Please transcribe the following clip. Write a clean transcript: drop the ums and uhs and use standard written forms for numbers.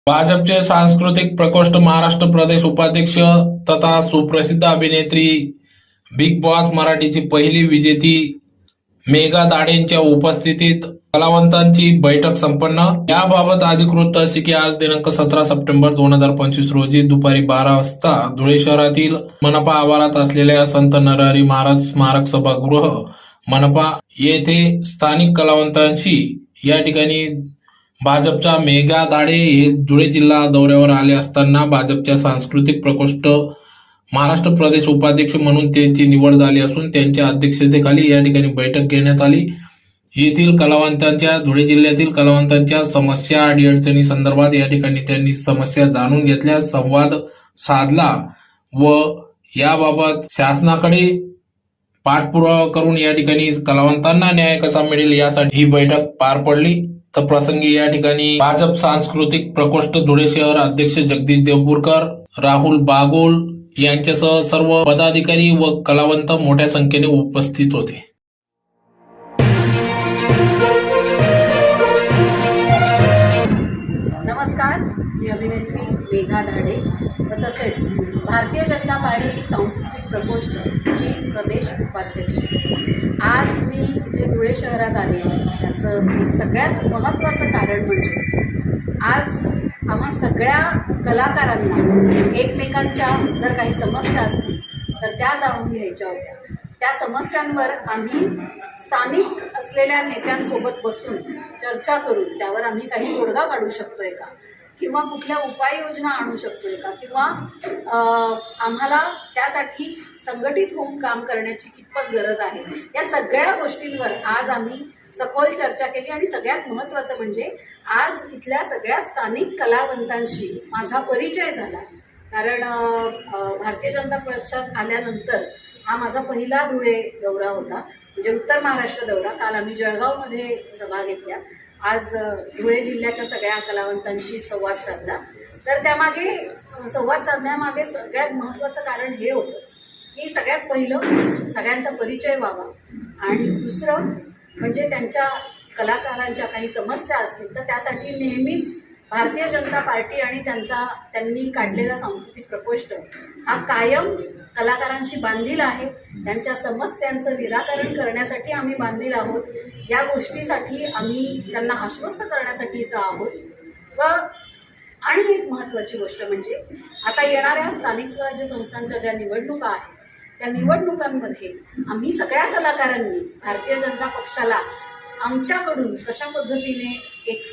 भाजपचे सांस्कृतिक प्रकोष्ठ महाराष्ट्र प्रदेश उपाध्यक्ष तथा सुप्रसिद्ध अभिनेत्री बिग बॉस मराठीची पहिली विजेती मेघा दाडेंच्या उपस्थितीत कलावंतांची बैठक संपन्न। याबाबत अधिकृत अशी की आज दिनांक 17 सप्टेंबर 2025 रोजी दुपारी 12 वाजता धुळे शहरातील मनपा आवारात असलेल्या संत नरहरी महाराज स्मारक सभागृह मनपा येथे स्थानिक कलावंतांशी या ठिकाणी भाजपच्या मेघा दाडे हे धुळे जिल्हा दौऱ्यावर आले असताना भाजपच्या सांस्कृतिक प्रकोष्ठ महाराष्ट्र प्रदेश उपाध्यक्ष म्हणून त्यांची निवड झाली असून त्यांच्या अध्यक्षतेखाली या ठिकाणी बैठक घेण्यात आली। येथील कलावंतांच्या धुळे जिल्ह्यातील कलावंतांच्या समस्या अडीअडचणी संदर्भात या ठिकाणी त्यांनी समस्या जाणून घेतल्या, संवाद साधला व याबाबत शासनाकडे पाठपुरावा करून या ठिकाणी कलावंतांना न्याय कसा मिळेल यासाठी ही बैठक पार पडली। तर प्रसंगी या ठिकाणी भाजप सांस्कृतिक प्रकोष्ठ धुळे शहर अध्यक्ष जगदीश देवपूरकर, राहुल बागोल यांच्यासह सर्व पदाधिकारी व कलावंत मोठ्या संख्येने उपस्थित होते। नमस्कार, मी अभिनेत्री मेघा दाडे व तसेच भारतीय जनता पार्टी सांस्कृतिक प्रकोष्ठची प्रदेश उपाध्यक्ष। आज मी इथे धुळे शहरात आले त्याचं एक सगळ्यात महत्त्वाचं कारण म्हणजे आज आम्हा सगळ्या कलाकारांना एकमेकांच्या जर काही समस्या असतील तर त्या जाणून घ्यायच्या होत्या। त्या समस्यांवर आम्ही स्थानिक असलेल्या नेत्यांसोबत बसून चर्चा करून त्यावर आम्ही काही तोडगा काढू शकतोय का, किंवा कुठल्या उपाययोजना आणू शकतोय का, किंवा आम्हाला त्यासाठी संघटित होऊन काम करण्याची कितपत गरज आहे, या सगळ्या गोष्टींवर आज आम्ही सखोल चर्चा केली। आणि सगळ्यात महत्त्वाचं म्हणजे आज इथल्या सगळ्या स्थानिक कलावंतांशी माझा परिचय झाला। कारण भारतीय जनता पक्षात आल्यानंतर हा माझा पहिला धुळे दौरा होता, म्हणजे उत्तर महाराष्ट्र दौरा। काल आम्ही जळगावमध्ये सभा घेतल्या, आज धुळे जिल्ह्याच्या सगळ्या कलावंतांशी संवाद साधला। तर त्यामागे संवाद साधण्यामागे सगळ्यात महत्त्वाचं कारण हे होतं की सगळ्यात पहिलं सगळ्यांचा परिचय व्हावा, आणि दुसरं म्हणजे त्यांच्या कलाकारांच्या काही समस्या असतील तर त्यासाठी नेहमीच भारतीय जनता पार्टी आणि त्यांनी काढलेला सांस्कृतिक प्रकोष्ठ हा कायम कलाकारांशी बांधील आहे। त्यांच्या समस्यांचं निराकरण करण्यासाठी आम्ही बांधील आहोत। या गोष्टीसाठी आम्ही त्यांना आश्वस्त करण्यासाठी इथं आहोत। व आणि एक महत्त्वाची गोष्ट म्हणजे आता येणाऱ्या स्थानिक स्वराज्य संस्थांच्या ज्या निवडणुका आहेत त्या निवडणुकांमध्ये आम्ही सगळ्या कलाकारांनी भारतीय जनता पक्षाला आमच्याकडून कशा पद्धतीने एक